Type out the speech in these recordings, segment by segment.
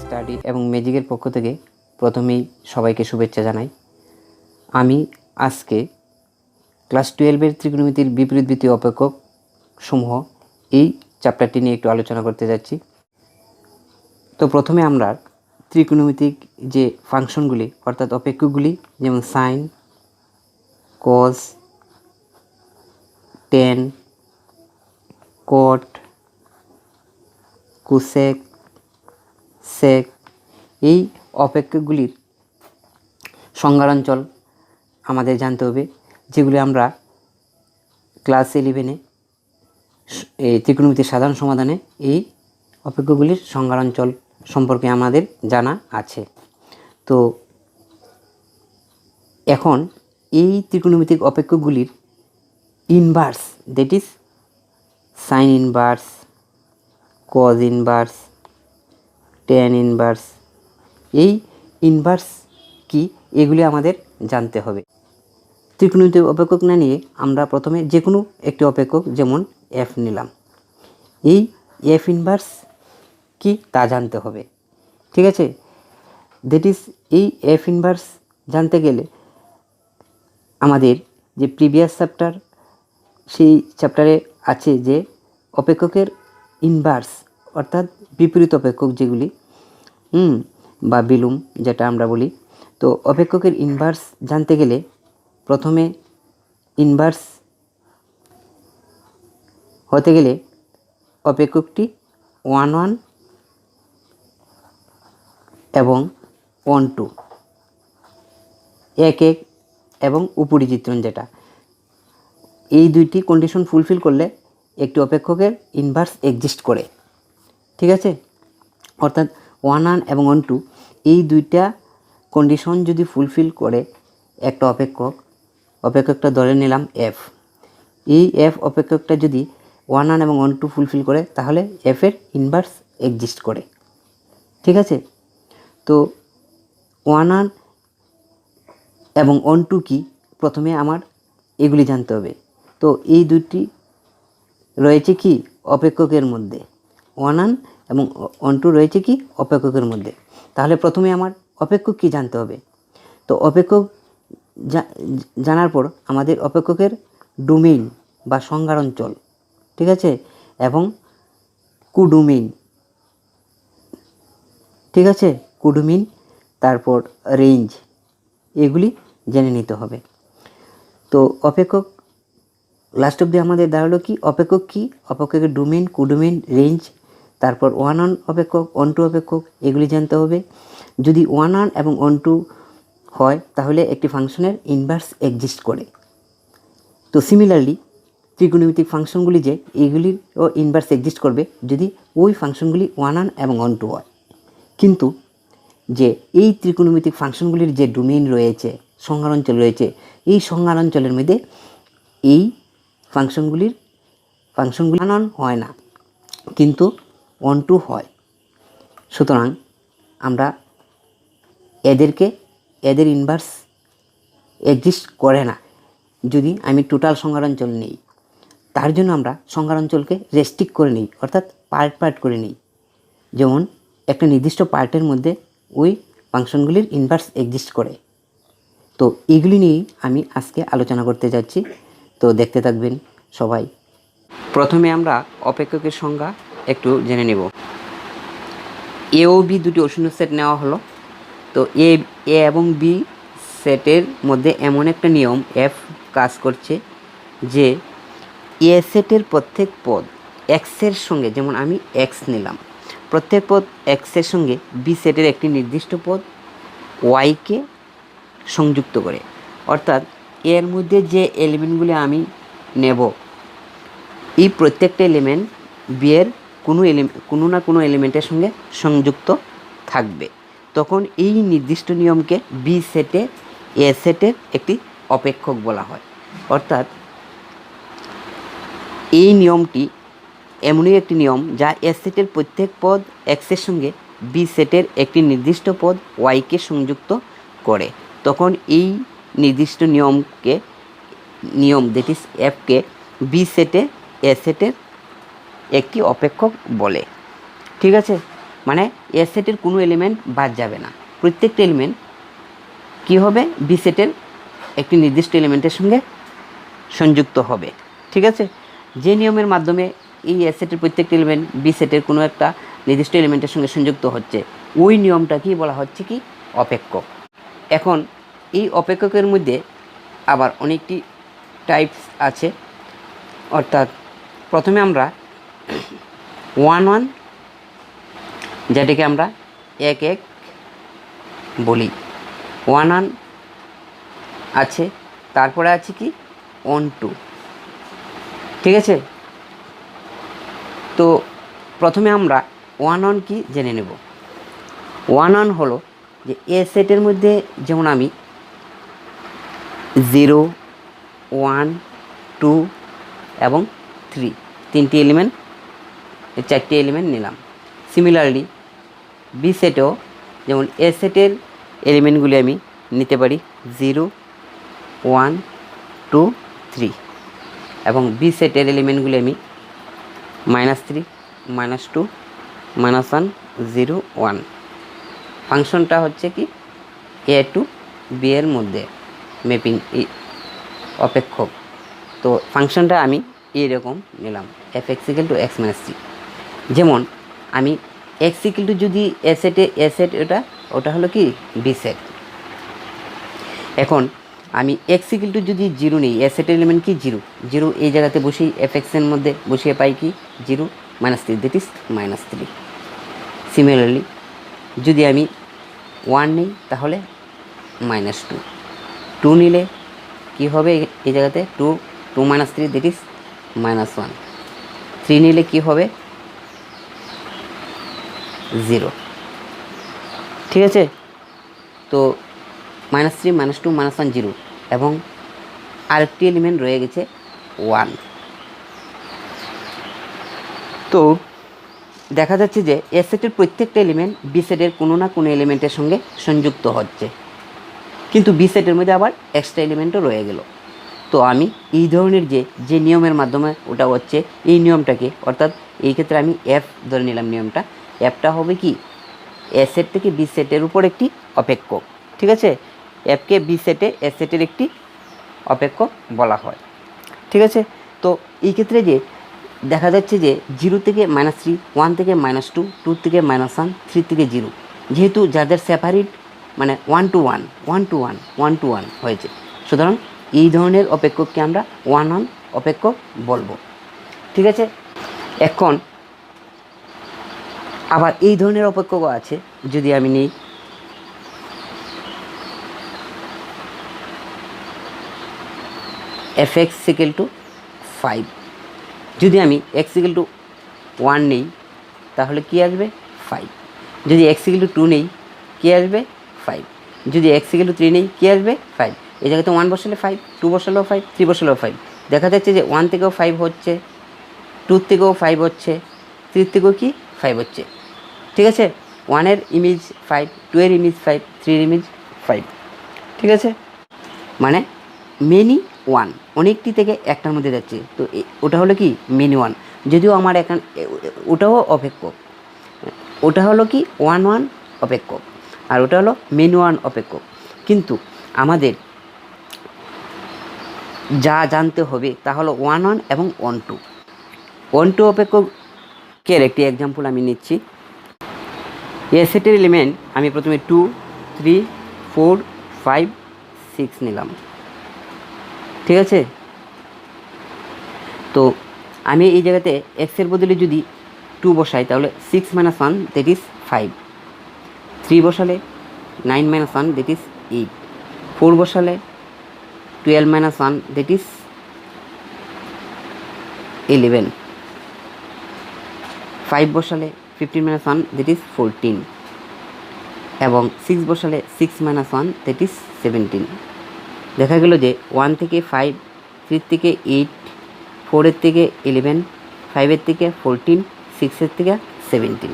Study এবং ম্যাজিকের পক্ষ থেকে প্রথমেই সবাইকে শুভেচ্ছা জানাই। আমি আজকে ক্লাস 12-এর ত্রিকোণমিতির বিপরীত বৃত্তীয় অপেক্ষক সমূহ এই চ্যাপ্টারটি নিয়ে একটু আলোচনা করতে যাচ্ছি। তো প্রথমে আমরা ত্রিকোণমিতিক যে ফাংশনগুলি অর্থাৎ অপেক্ষকগুলি যেমন সাইন, কস, টেন, কট, কোসেক, সেক এই অপেক্ষকগুলির সংজ্ঞাঞ্চল আমাদের জানতে হবে, যেগুলি আমরা ক্লাস 11-এ এই ত্রিকোণমিতির সাধারণ সমাধানে এই অপেক্ষকগুলির সংজ্ঞাঞ্চল সম্পর্কে আমাদের জানা আছে। তো এখন এই ত্রিকোণমিতিক অপেক্ষকগুলির inverse, that is sine inverse, cos inverse, tan inverse, এই ইনভার্স কি এগুলি আমাদের জানতে হবে। ত্রিকোণমিতিক অপেক্ষক না নিয়ে আমরা প্রথমে যে কোনো একটি অপেক্ষক যেমন এফ নিলাম, এই এফ ইনভার্স কি তা জানতে হবে, ঠিক আছে। দ্যাট ইজ এই এফ ইনভার্স জানতে গেলে আমাদের যে প্রিভিয়াস চ্যাপ্টার, সেই চ্যাপ্টারে আছে যে অপেক্ষকের ইনভার্স অর্থাৎ বিপরীত অপেক্ষক যেগুলি বা বিলুম যেটা আমরা বলি, তো অপেক্ষকের ইনভার্স জানতে গেলে প্রথমে ইনভার্স হতে গেলে অপেক্ষকটি 1 1 এবং 1 2 1 1 এবং উপরি চিত্রণ, যেটা এই দুইটি কন্ডিশন ফুলফিল করলে একটি অপেক্ষকের ইনভার্স এক্সিস্ট করে, ঠিক আছে। অর্থাৎ 1 1 এবং 1 2 এই দুইটা কন্ডিশন যদি ফুলফিল করে একটা অপেক্ষকটা ধরে নিলাম এফ, এই এফ অপেক্ষকটা যদি 1 1 এবং 1 2 ফুলফিল করে তাহলে এফের ইনভার্স এক্সিস্ট করে, ঠিক আছে। তো 1 1 এবং 1 2 কি প্রথমে আমার এগুলি জানতে হবে। তো এই দুটি রয়েছে কি অপেক্ষকের মধ্যে, 1 1 এবং 1 2 রয়েছে কি অপেক্ষকের মধ্যে। তাহলে প্রথমে আমার অপেক্ষক কি জানতে হবে। তো অপেক্ষক জানার পর আমাদের অপেক্ষকের ডোমেইন বা সংজ্ঞার অঞ্চল, ঠিক আছে, এবং কুডোমেইন, ঠিক আছে, কুডোমেইন, তারপর রেঞ্জ, এগুলি জেনে নিতে হবে। তো অপেক্ষক লাস্ট অবধি আমাদের দাঁড়ালো কি অপেক্ষক কি, অপেক্ষকের ডোমেইন, কুডোমেইন, রেঞ্জ, তারপর 1 1 অপেক্ষক, 1 2 অপেক্ষক, এগুলি জানতে হবে। যদি 1 1 এবং 1 2 হয় তাহলে একটি ফাংশনের ইনভার্স এক্সিস্ট করে। তো সিমিলারলি ত্রিকোণমিতিক ফাংশনগুলি যে এগুলিরও ইনভার্স এক্সিস্ট করবে যদি ওই ফাংশনগুলি 1 1 এবং 1 2 হয়। কিন্তু যে এই ত্রিকোণমিতিক ফাংশনগুলির যে ডোমেইন রয়েছে, সংজ্ঞাঞ্চল রয়েছে, এই সংজ্ঞাঞ্চলের মধ্যে এই ফাংশনগুলি 1 1 হয় না, কিন্তু 1 2 হয়। সুতরাং আমরা এদের ইনভার্স এক্সিস্ট করে না যদি আমি টোটাল সংজ্ঞাঞ্চল নিই। তার জন্য আমরা সংজ্ঞাঞ্চলকে রেস্ট্রিক্ট করে নিই, অর্থাৎ পার্ট করে নিই। যেমন একটা নির্দিষ্ট পার্টের মধ্যে ওই ফাংশনগুলির ইনভার্স এক্সিস্ট করে। তো এগুলি নিয়েই আমি আজকে আলোচনা করতে যাচ্ছি, তো দেখতে থাকবেন সবাই। প্রথমে আমরা অপেক্ষকের সংজ্ঞা একটু জেনে নেব। এ ও বি দুটি অশূন্য সেট নেওয়া হলো। তো এ এবং বি সেটের মধ্যে এমন একটা নিয়ম এফ কাজ করছে যে এ সেটের প্রত্যেক পদ এক্সের সঙ্গে, যেমন আমি এক্স নিলাম, প্রত্যেক পদ এক্সের সঙ্গে বি সেটের একটি নির্দিষ্ট পদ ওয়াইকে সংযুক্ত করে। অর্থাৎ এর মধ্যে যে এলিমেন্টগুলি আমি নেব, এই প্রত্যেকটা এলিমেন্ট বি এর কোনো না কোনো এলিমেন্টের সঙ্গে সংযুক্ত থাকবে। তখন এই নির্দিষ্ট নিয়মকে বি সেটে এ সেটের একটি অপেক্ষক বলা হয়। অর্থাৎ এই নিয়মটি এমনই একটি নিয়ম যা এ সেটের প্রত্যেক পদ এক্সের সঙ্গে বি সেটের একটি নির্দিষ্ট পদ ওয়াইকে সংযুক্ত করে। তখন এই নির্দিষ্ট নিয়ম দ্যাট ইজ এফকে বি সেটে এ সেটের একটি অপেক্ষক বলে, ঠিক আছে। মানে এ সেটের কোনো এলিমেন্ট বাদ যাবে না, প্রত্যেকটা এলিমেন্ট কী হবে, বি সেটের একটি নির্দিষ্ট এলিমেন্টের সঙ্গে সংযুক্ত হবে। ঠিক আছে, যে নিয়মের মাধ্যমে এই এ সেটের প্রত্যেকটা এলিমেন্ট বি সেটের কোনো একটা নির্দিষ্ট এলিমেন্টের সঙ্গে সংযুক্ত হচ্ছে, ওই নিয়মটাকেই বলা হচ্ছে কি, অপেক্ষক। এখন এই অপেক্ষকের মধ্যে আবার অনেকটি টাইপস আছে, অর্থাৎ প্রথমে আমরা 1 1, যেটাকে আমরা 1 1 বলি, 1 1 আছে, তারপরে আছে কি 1 2। ঠিক আছে, তো প্রথমে আমরা 1 1 কি জেনে নেব। 1 1 হলো যে এ সেটের মধ্যে যেমন আমি 0 1 2 এবং 3 তিনটি এলিমেন্ট, চারটি এলিমেন্ট নিলাম। সিমিলারলি বি সেটেও যেমন এ সেটের এলিমেন্টগুলি আমি নিতে পারি 0 1 2 3, এবং বি সেটের এলিমেন্টগুলি আমি -3 -2 -1 0 1। ফাংশনটা হচ্ছে কি এ টু বি এর মধ্যে ম্যাপিং অপেক্ষক। তো ফাংশনটা আমি এইরকম নিলাম, f(x = x - 3)। যেমন আমি x = যদি এ সেট ওটা হলো কি বি সেট। এখন আমি x = যদি 0 নিই, এ সেটের এলিমেন্ট কি 0 0, এই জায়গাতে বসেই f(x) এর মধ্যে বসিয়ে পাই কি 0 -3, দ্যাট ইজ -3। সিমিলারলি যদি আমি 1 নিই তাহলে -2, 2 নিলে কি হবে, এই জায়গাতে 2 2 - 3, দ্যাট ইজ -1, 3 নিলে কি হবে 0। ঠিক আছে, তো -3 -2 -1 0, এবং আরেকটি এলিমেন্ট রয়ে গেছে 1। তো দেখা যাচ্ছে যে এ সেটের প্রত্যেকটা এলিমেন্ট বি সেটের কোনো না কোনো এলিমেন্টের সঙ্গে সংযুক্ত হচ্ছে, কিন্তু বি সেটের মধ্যে আবার এক্সট্রা এলিমেন্টও রয়ে গেল। তো আমি এই ধরনের যে নিয়মের মাধ্যমে ওটা হচ্ছে, এই নিয়মটাকে, অর্থাৎ এই ক্ষেত্রে আমি এফ ধরে নিলাম নিয়মটা, এফটা হবে কি এ সেট থেকে বি সেটের উপর একটি অপেক্ষক। ঠিক আছে, এফকে বি সেটে এ সেটের একটি অপেক্ষক বলা হয়। ঠিক আছে, তো এই ক্ষেত্রে যে দেখা যাচ্ছে যে 0 থেকে -3, 1 থেকে -2, 2 থেকে -1, 3 থেকে 0, যেহেতু যাদের সেপারেট মানে 1 to 1 1 to 1 1 to 1 হয়েছে, সুতরাং এই ধরনের অপেক্ষককে আমরা 1 1 অপেক্ষক বলবো। ঠিক আছে, এখন আবার এই ধরনের অপেক্ষকও আছে, যদি আমি নিই f(x = 5), যদি আমি x = 1 নেই তাহলে কি আসবে 5, যদি x = 2 নেই কি আসবে 5, যদি x = 3 নেই কি আসবে 5। এই জায়গাতে 1 বসালে 5, 2 বসালেও 5, 3 বসালেও 5। দেখা যাচ্ছে যে 1 থেকেও 5 হচ্ছে, 2 থেকেও 5 হচ্ছে, 3 থেকেও কি 5 হচ্ছে। ঠিক আছে, 1 এর ইমেজ 5, 2 এর ইমেজ 5, 3 এর ইমেজ 5। ঠিক আছে, মানে মেনি 1, অনেকটি থেকে একটার মধ্যে যাচ্ছে, তো ওটা হলো কি মেনি 1। যদিও আমার এখানে ওটাও অপেক্ষক, ওটা হলো কি 1 1 অপেক্ষক, আর ওটা হলো মেনি 1 অপেক্ষক। কিন্তু আমাদের যা জানতে হবে তা হলো 1 1 এবং 1 2। 1 2 অপেক্ষকের একটি এক্সাম্পল আমি নিচ্ছি। এ সেটের এলিমেন্ট আমি প্রথমে 2 3 4 5 6 নিলাম। ঠিক আছে, তো আমি এই জায়গাতে এক্সের বদলে যদি 2 বসাই তাহলে 6 - 1, দ্যাট ইজ 5, 3 বসালে 9 - 1, দ্যাট ইজ 8, 4 বসালে 12 - 1, দ্যাট ইজ 11, 5 বসালে 15 - 1, দ্যাট ইজ 14, এবং 6 বসালে 6 - 1, দ্যাট ইজ 17। দেখা গেল যে 1 থেকে 5, 3 থেকে 8, 4 এর থেকে 11, 5 এর থেকে 14, 6 এর থেকে 17।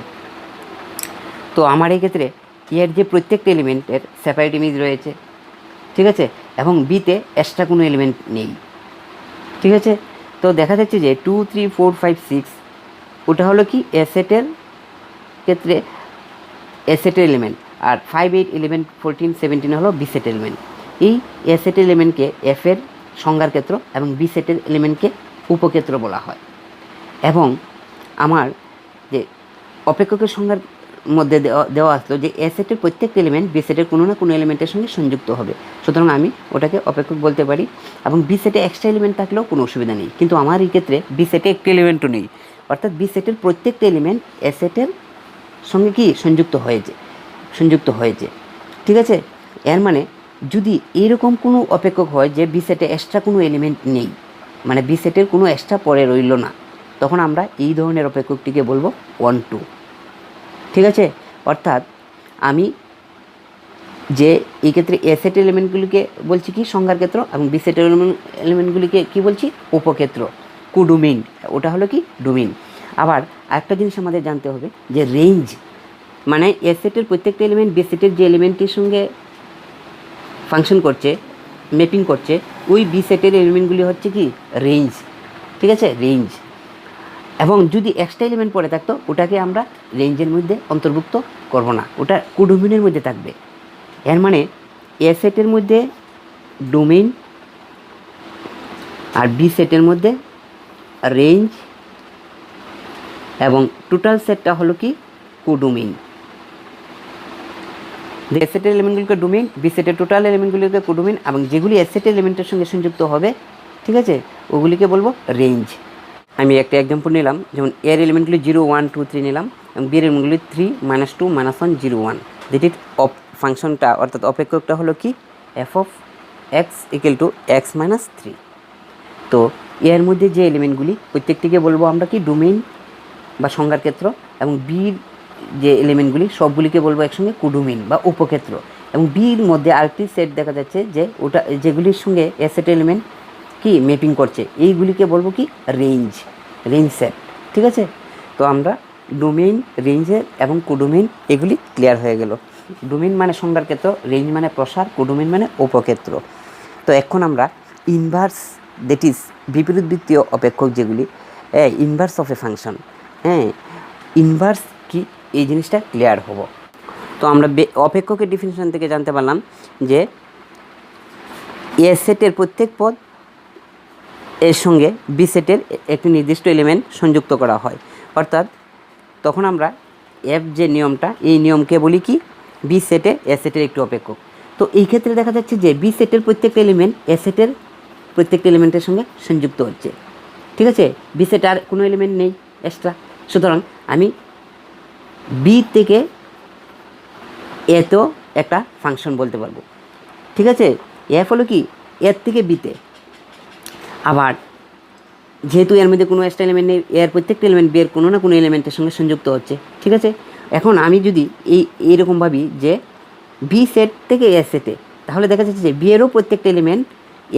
তো আমার এই ক্ষেত্রে এর যে প্রত্যেকটা এলিমেন্টের সেপারেট ইমেজ রয়েছে। ঠিক আছে, এবং বিতে এক্সট্রা কোনো এলিমেন্ট নেই। ঠিক আছে, তো দেখা যাচ্ছে যে 2 3 4 5 6 ওটা হলো কি এ সেটের ক্ষেত্রে এ সেটের এলিমেন্ট, আর 5, 8, 11, 14, 17 হলো বি সেটের এলিমেন্ট। এই এ সেটের এলিমেন্টকে এফের সংজ্ঞার ক্ষেত্র এবং বি সেটের এলিমেন্টকে উপক্ষেত্র বলা হয়। এবং আমার যে অপেক্ষকের সংজ্ঞার মধ্যে দেওয়া আসলো যে এ সেটের প্রত্যেকটা এলিমেন্ট বি সেটের কোনো না কোনো এলিমেন্টের সঙ্গে সংযুক্ত হবে, সুতরাং আমি ওটাকে অপেক্ষক বলতে পারি। এবং বি সেটে এক্সট্রা এলিমেন্ট থাকলেও কোনো অসুবিধা নেই, কিন্তু আমার এই ক্ষেত্রে বি সেটে একটি এলিমেন্টও নেই, অর্থাৎ বি সেটের প্রত্যেকটা এলিমেন্ট এ সেটের সঙ্গে কি সংযুক্ত হয়েছে। ঠিক আছে, এর মানে যদি এরকম কোনো অপেক্ষক হয় যে বি সেটে এক্সট্রা কোনো এলিমেন্ট নেই, মানে বি সেটের কোনো এক্সট্রা পরে রইল না, তখন আমরা এই ধরনের অপেক্ষকটিকে বলবো 1, 2। ঠিক আছে, অর্থাৎ আমি যে এই ক্ষেত্রে এ সেট এলিমেন্টগুলিকে বলছি কি সংজ্ঞার ক্ষেত্র, এবং বি সেটের এলিমেন্টগুলিকে কি বলছি উপক্ষেত্র, কুডোমেইন, ওটা হলো কি ডোমেইন। আবার আরেকটা জিনিস আমাদের জানতে হবে যে রেঞ্জ, মানে এ সেটের প্রত্যেকটা এলিমেন্ট বি সেটের যে এলিমেন্টের সঙ্গে ফাংশন করছে, ম্যাপিং করছে, ওই বি সেটের এলিমেন্টগুলি হচ্ছে কি রেঞ্জ। ঠিক আছে, রেঞ্জ। এবং যদি এক্সট্রা এলিমেন্ট পড়ে থাকতো ওটাকে আমরা রেঞ্জের মধ্যে অন্তর্ভুক্ত করব না, ওটা কোডোমেইনের মধ্যে থাকবে। এর মানে এ সেটের মধ্যে ডোমেইন আর বি সেটের মধ্যে রেঞ্জ, এবং টোটাল সেটটা হলো কি কোডোমেইন। এ সেটের এলিমেন্টগুলিকে ডোমেইন, বি সেটের টোটাল এলিমেন্টগুলিকে কোডোমেইন, এবং যেগুলি এ সেটের এলিমেন্টের সঙ্গে সংযুক্ত হবে, ঠিক আছে, ওগুলিকে বলবো রেঞ্জ। আমি একটা এক্সাম্পল নিলাম, যেমন এর এলিমেন্টগুলি 0, 1, 2, 3 নিলাম, এবং বি এর এলিমেন্টগুলি 3, -2, -1, 0, 1। যেটি ফাংশনটা অর্থাৎ অপেক্ষকটা হলো কি F of x equal two x - 3। তো এর মধ্যে যে এলিমেন্টগুলি প্রত্যেকটিকে বলবো আমরা কি ডোমেইন বা সংজ্ঞার ক্ষেত্র, এবং বির যে এলিমেন্টগুলি সবগুলিকে বলবো একসঙ্গে কোডোমেইন বা উপক্ষেত্র। এবং বির মধ্যে আরেকটি সেট দেখা যাচ্ছে যে ওটা যেগুলির সঙ্গে এ সেট এলিমেন্ট কি ম্যাপিং করছে, এইগুলিকে বলবো কি রেঞ্জ সেট। ঠিক আছে, তো আমরা ডোমেইন, রেঞ্জের এবং কোডোমেইন এগুলি ক্লিয়ার হয়ে গেল। ডোমেইন মানে সংজ্ঞার ক্ষেত্র, রেঞ্জ মানে প্রসার, কোডোমেইন মানে উপক্ষেত্র। তো এখন আমরা ইনভার্স, দ্যাট ইজ বিপরীতবৃত্তীয় অপেক্ষক, যেগুলি inverse of A function, inverse কি এই জিনিসটা ক্লিয়ার হব। তো আমরা অপেক্ষকের ডেফিনিশন থেকে জানতে পারলাম যে এ সেটের প্রত্যেক পদ এর সঙ্গে বি সেটের একটি নির্দিষ্ট এলিমেন্ট সংযুক্ত করা হয়, অর্থাৎ তখন আমরা এফ যে নিয়মটা, এই নিয়মকে বলি কি বি সেটে এ সেটের একটি অপেক্ষক। তো এই ক্ষেত্রে দেখা যাচ্ছে যে বি সেটের প্রত্যেকটা এলিমেন্ট এ সেটের প্রত্যেকটা এলিমেন্টের সঙ্গে সংযুক্ত হচ্ছে। ঠিক আছে, বি সেটে আর কোনো এলিমেন্ট নেই এক্সট্রা, সুতরাং আমি বি থেকে এত একটা ফাংশন বলতে পারবো। ঠিক আছে, এফ হলো কি এর থেকে বিতে। আবার যেহেতু এর মধ্যে কোনো এক্সট্রা এলিমেন্ট নেই, এর প্রত্যেকটা এলিমেন্ট বি এর কোনো না কোনো এলিমেন্টের সঙ্গে সংযুক্ত হচ্ছে। ঠিক আছে, এখন আমি যদি এইরকম ভাবি যে বি সেট থেকে এ সেটে, তাহলে দেখা যাচ্ছে যে বি এরও প্রত্যেকটা এলিমেন্ট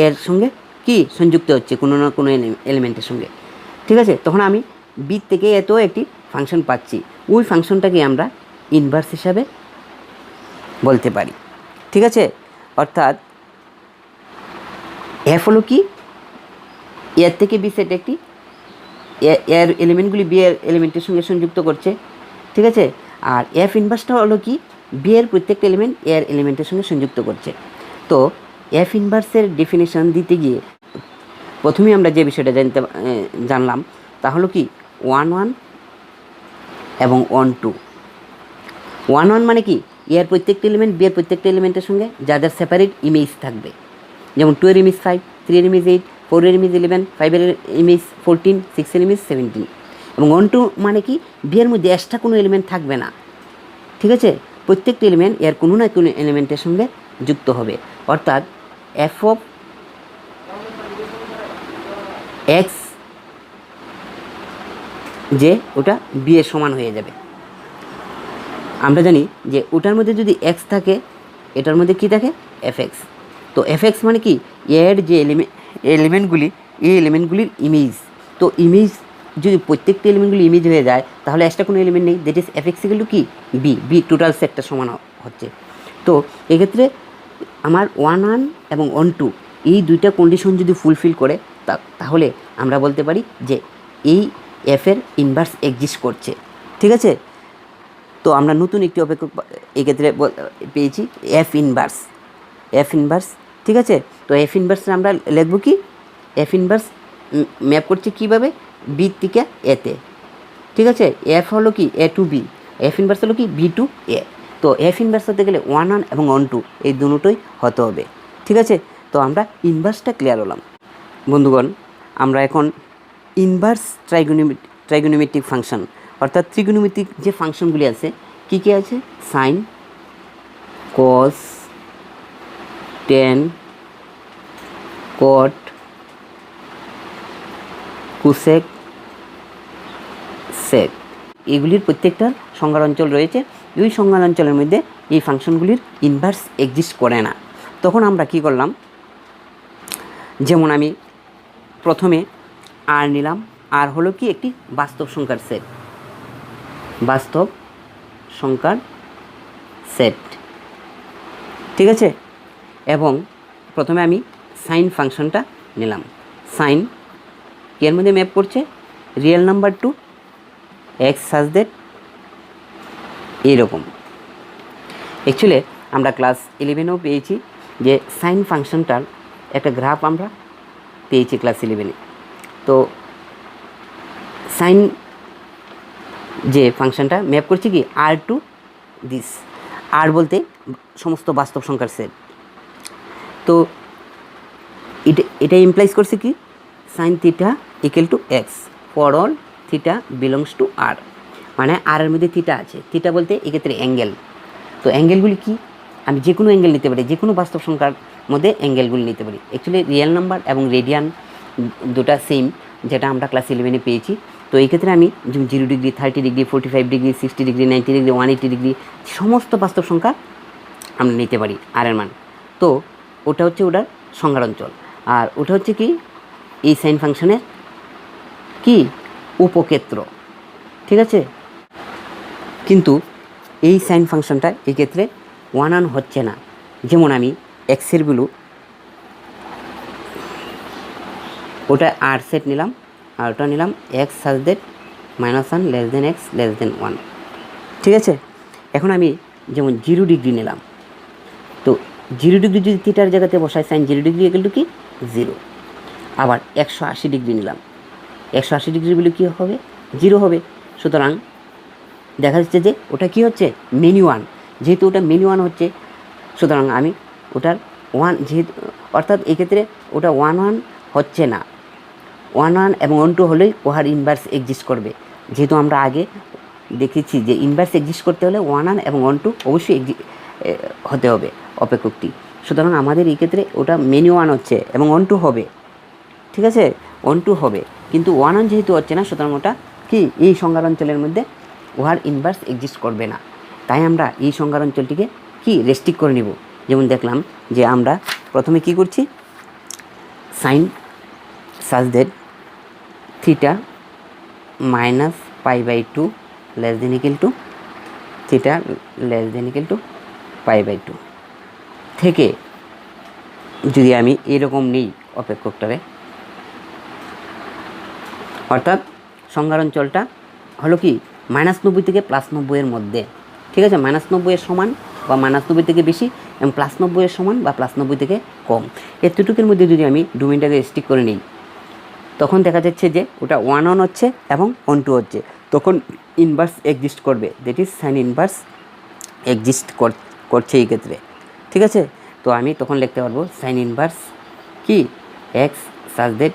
এর সঙ্গে কি সংযুক্ত হচ্ছে কোনো না কোনো এলিমেন্টের সঙ্গে। ঠিক আছে, তখন আমি বি থেকে এত একটি ফাংশন পাচ্ছি, ওই ফাংশনটাকে আমরা ইনভার্স হিসাবে বলতে পারি। ঠিক আছে, অর্থাৎ এফ হলো কি এর থেকে বি সেট একটি এর এলিমেন্টগুলি বি এর এলিমেন্টের সঙ্গে সংযুক্ত করছে। ঠিক আছে, আর এফ ইনভার্সটা হলো কি বি এর প্রত্যেকটা এলিমেন্ট এর এলিমেন্টের সঙ্গে সংযুক্ত করছে। তো এফ ইনভার্সের ডেফিনেশন দিতে গিয়ে প্রথমেই আমরা যে বিষয়টা জানলাম তা হলো কি 1, 1 এবং 1, 2। 1, 1 মানে কি এর প্রত্যেকটা এলিমেন্ট বি এর প্রত্যেকটা এলিমেন্টের সঙ্গে যাদের সেপারেট ইমেজ থাকবে, যেমন 2 এর ইমেজ 5, 3 এর ইমেজ 8, 4 এর ইমেজ 11, 5 এর ইমেজ 14, 6 এর ইমেজ 17। এবং 1, 2 মানে কি বি এর মধ্যে এক্সট্রা কোনো এলিমেন্ট থাকবে না। ঠিক আছে, প্রত্যেকটা এলিমেন্ট এর কোনো না কোনো এলিমেন্টের সঙ্গে যুক্ত হবে, অর্থাৎ এফ অফ এক্স যে ওটা বি এর সমান হয়ে যাবে। আমরা জানি যে ওটার মধ্যে যদি এক্স থাকে, এটার মধ্যে কি থাকে এফ এক্স। তো এফ এক্স মানে কি এর যে এলিমেন্টগুলি, এই এলিমেন্টগুলির ইমেজ। তো ইমেজ যদি প্রত্যেকটা এলিমেন্টগুলি ইমেজ হয়ে যায়, তাহলে এক্সট্রা কোনো এলিমেন্ট নেই, that is F x equal two কি বি টোটাল সেটটা সমান হচ্ছে। তো এক্ষেত্রে আমার 1, 1 এবং 1, 2 এই দুইটা কন্ডিশন যদি ফুলফিল করে, তাহলে আমরা বলতে পারি যে এই এফের ইনভার্স এক্সিস্ট করছে। ঠিক আছে, তো আমরা নতুন একটি অপেক্ষক এক্ষেত্রে পেয়েছি এফ ইনভার্স, ঠিক আছে। তো এফ ইনভার্সে আমরা লিখব কি, এফ ইনভার্স ম্যাপ করছে কীভাবে, বি থেকে এতে, ঠিক আছে। এফ হলো কি এ টু বি, এফ ইনভার্স হলো কি বি টু এ। তো এফ ইনভার্স হতে গেলে 1 এবং 1 এই দুটোই হতে হবে, ঠিক আছে। তো আমরা ইনভার্সটা ক্লিয়ার হলাম। বন্ধুগণ, আমরা এখন ইনভার্স ট্রাইগোনোমেট্রিক ফাংশন অর্থাৎ ত্রিগোনোমেট্রিক যে ফাংশনগুলি আছে কী কী আছে, সাইন, কস, টেন, কট, কুসেক, সেক, এগুলির প্রত্যেকটার সংজ্ঞার অঞ্চল রয়েছে। দুই সংজ্ঞার অঞ্চলের মধ্যে এই ফাংশনগুলির ইনভার্স এক্সিস্ট করে না। তখন আমরা কি করলাম, যেমন আমি প্রথমে আর নিলাম, আর হলো কি একটি বাস্তব সংখ্যার সেট, ঠিক আছে। এবং প্রথমে আমি সাইন ফাংশনটা নিলাম, সাইন এর মধ্যে ম্যাপ করছে real number to x such that এইরকম। অ্যাকচুয়ালি আমরা ক্লাস 11-এও পেয়েছি যে সাইন ফাংশনটার একটা গ্রাফ আমরা পেয়েছি ক্লাস 11-এ। তো সাইন যে ফাংশনটা ম্যাপ করছে কি আর টু দিস, আর বলতে সমস্ত বাস্তব সংখ্যার সেট। তো এটা ইমপ্লাইজ করছে কি sine theta equal to x for all theta belongs to R, মানে আর এর মধ্যে থিটা আছে, থিটা বলতে এক্ষেত্রে অ্যাঙ্গেল। তো অ্যাঙ্গেলগুলি কি, আমি যে কোনো অ্যাঙ্গেল নিতে পারি, যে কোনো বাস্তব সংখ্যার মধ্যে অ্যাঙ্গেলগুলি নিতে পারি। অ্যাকচুয়ালি রিয়েল নাম্বার এবং রেডিয়ান দুটা সেম, যেটা আমরা ক্লাস 11-এ পেয়েছি। তো এই ক্ষেত্রে আমি 0 degree, 30 degree, 45 degree, 60 degree, 90 degree, 180 degree সমস্ত বাস্তব সংখ্যা আমরা নিতে পারি আর এর মান। তো ওটা হচ্ছে ওটার সংজ্ঞার অঞ্চল, আর ওটা হচ্ছে কি এই সাইন ফাংশনের কি উপক্ষেত্র, ঠিক আছে। কিন্তু এই সাইন ফাংশনটা এই ক্ষেত্রে 1 হচ্ছে না। যেমন আমি এক্সের ভ্যালু ওটা আর সেট নিলাম, আর ওটা নিলাম x such that -1 less than x less than 1, ঠিক আছে। এখন আমি যেমন 0 ডিগ্রি নিলাম, তো 0 ডিগ্রি যদি থিটার জায়গাতে বসায় সাইন 0 ডিগ্রি ইকুয়াল টু কি 0। আবার 180 ডিগ্রি নিলাম, 180 ডিগ্রি বলে কী হবে 0 হবে। সুতরাং দেখা যাচ্ছে যে ওটা কি হচ্ছে মেনি 1, যেহেতু ওটা মেনি 1 হচ্ছে, সুতরাং আমি ওটার 1 যেহেতু, অর্থাৎ এক্ষেত্রে ওটা 1 হচ্ছে না, 1 এবং 1 হলেই ওহার ইনভার্স এক্সিস্ট করবে। যেহেতু আমরা আগে দেখেছি যে ইনভার্স এক্সিস্ট করতে হলে 1 এবং 1 অবশ্যই হতে হবে অপেক্ষকটি। সুতরাং আমাদের এই ক্ষেত্রে ওটা মেনি 1 হচ্ছে এবং 1 হবে, ঠিক আছে 1 হবে, কিন্তু 1 যেহেতু হচ্ছে না, সুতরাং ওটা কি এই সংজ্ঞার অঞ্চলের মধ্যে উহার ইনভার্স এক্সিস্ট করবে না। তাই আমরা এই সংজ্ঞার অঞ্চলটিকে কি রেস্ট্রিক্ট করে নিব। যেমন দেখলাম যে আমরা প্রথমে কি করছি, sine such that theta -π/2 less than equal to theta less than equal to π/2 থেকে যদি আমি এরকম নিই অপেক্ষকটারে, অর্থাৎ সংজ্ঞার অঞ্চলটা হলো কি -90 থেকে +90 এর মধ্যে, ঠিক আছে। -90 এর সমান বা -90 থেকে বেশি এবং +90 এর সমান বা +90 থেকে কম, এতটুকুর মধ্যে যদি আমি ডোমেইনটাকে রেস্ট্রিক্ট করে নিই, তখন দেখা যাচ্ছে যে ওটা 1 হচ্ছে এবং 1 হচ্ছে, তখন ইনভার্স এক্সিস্ট করবে, that is sine inverse exist করছে এই ক্ষেত্রে, ঠিক আছে। তো আমি তখন লিখতে পারবো সাইন ইনভার্স কি x such that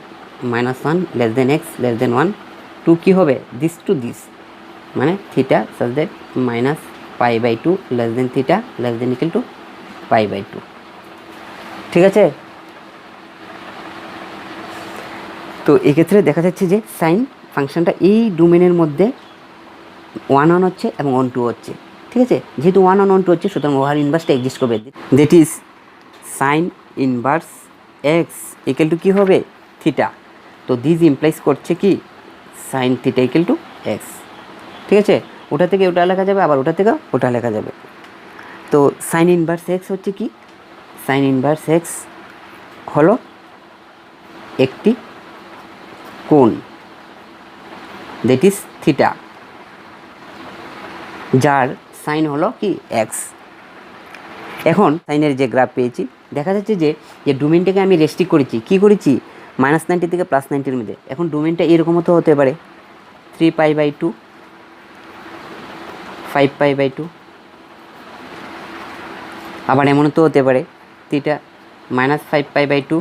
-1 less than x less than 1 to কী হবে দিস টু দিস, মানে theta such that -π/2 less than theta less than equal to π/2, ঠিক আছে। তো এক্ষেত্রে দেখা যাচ্ছে যে সাইন ফাংশনটা এই ডোমেনের মধ্যে 1 হচ্ছে এবং 1 হচ্ছে, ঠিক আছে। যেহেতু 1 1 হচ্ছে, সুতরাং ওহার ইনভার্সটা এক্সিস্ট করবে, that is sine inverse x equal to কী হবে থিটা। তো দিস ইমপ্লাইজ করছে কি sine theta equal to x, ঠিক আছে। ওটা থেকে ওটা লেখা যাবে, আবার ওটা থেকে ওটা লেখা যাবে। তো সাইন ইনভার্স এক্স হচ্ছে কি, সাইন ইনভার্স এক্স হলো একটি কোণ, দ্যাট ইজ থিটা, যার সাইন হলো কি এক্স। এখন সাইনের যে গ্রাফ পেয়েছি, দেখা যাচ্ছে যে ডোমেনটাকে আমি রেস্ট্রিক্ট করেছি, কী করেছি, -90 থেকে +90 মধ্যে। এখন ডোমেনটা এরকমও তো হতে পারে 3π/2, 5π/2, আবার এমনও তো হতে পারে থিটা -5π/2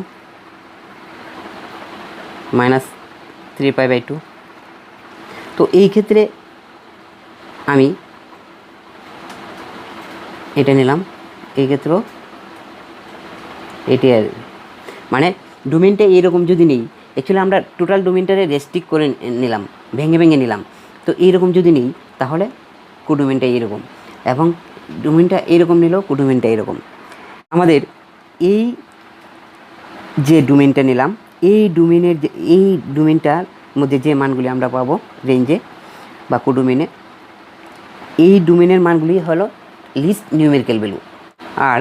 -3π/2। তো এই ক্ষেত্রে আমি এটা নিলাম, এই ক্ষেত্রেও এটি, মানে ডোমেনটা এইরকম যদি নেই, অ্যাকচুয়ালি আমরা টোটাল ডোমেনটারে রেস্ট্রিক্ট করে নিলাম, ভেঙে ভেঙে নিলাম। তো এইরকম যদি নেই তাহলে কোডোমেনটা এইরকম, এবং ডোমেনটা এইরকম নিলেও কোডোমেনটা এরকম। আমাদের এই যে ডোমেনটা নিলাম, এই ডোমেনটার মধ্যে যে মানগুলি আমরা পাবো রেঞ্জে বা কোডোমেনে, এই ডোমেনের মানগুলি হলো লিস্ট নিউমেরিক্যাল ভ্যালু। আর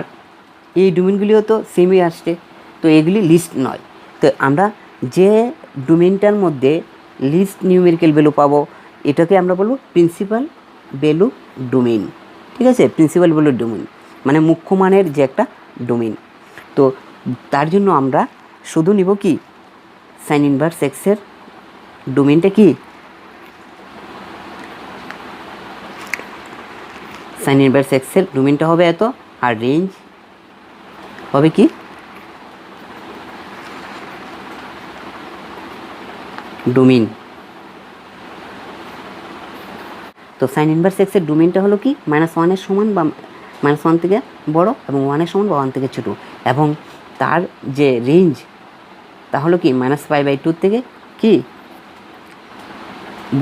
এই ডোমেনগুলিও তো সেমই আসছে, তো এগুলি লিস্ট নয়। তো আমরা যে ডোমেনটার মধ্যে লিস্ট নিউমেরিক্যাল ভ্যালু পাবো এটাকে আমরা বলবো প্রিন্সিপাল ভ্যালু ডোমেন। ঠিক আছে, প্রিন্সিপাল ভ্যালু ডোমেন মানে মুখ্য মানের যে একটা ডোমেন। তো তার জন্য আমরা শুধু নিব কি, সাইন ইনভার্স এক্সের ডোমেনটা কি, সাইন ইনভার্স এক্সের ডোমেনটা হবে এত, আর রেঞ্জ হবে কি ডোমেন। তো সাইন ইনভার্স এক্সের ডোমেনটা হলো কি -1 এর সমান বা -1 থেকে বড় এবং 1 এর সমান বা 1 থেকে ছোটো, এবং তার যে রেঞ্জ তা হলো কি -π/2 থেকে কি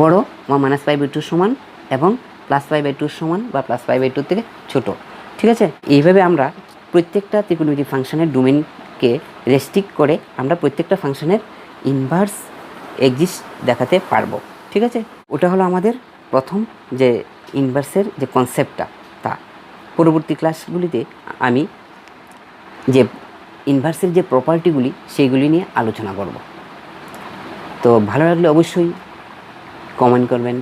বড় বা -π/2 সমান এবং +π/2 সমান বা +π/2 থেকে ছোট। ঠিক আছে, এইভাবে আমরা প্রত্যেকটা ত্রিকোণমিতিক ফাংশনের ডোমেনকে রেস্ট্রিক্ট করে আমরা প্রত্যেকটা ফাংশনের ইনভার্স এক্সিস্ট দেখাতে পারবো। ঠিক আছে, ওটা হলো আমাদের প্রথম যে ইনভার্সের যে কনসেপ্টটা। তা পরবর্তী ক্লাসগুলিতে আমি যে ইনভার্সের যে প্রপার্টিগুলি সেইগুলি নিয়ে আলোচনা করব। তো ভালো লাগলে অবশ্যই কমেন্ট করবেন,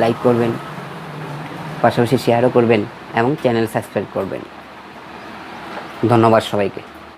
লাইক করবেন, পাশাপাশি শেয়ারও করবেন এবং চ্যানেল সাবস্ক্রাইব করবেন। ধন্যবাদ সবাইকে।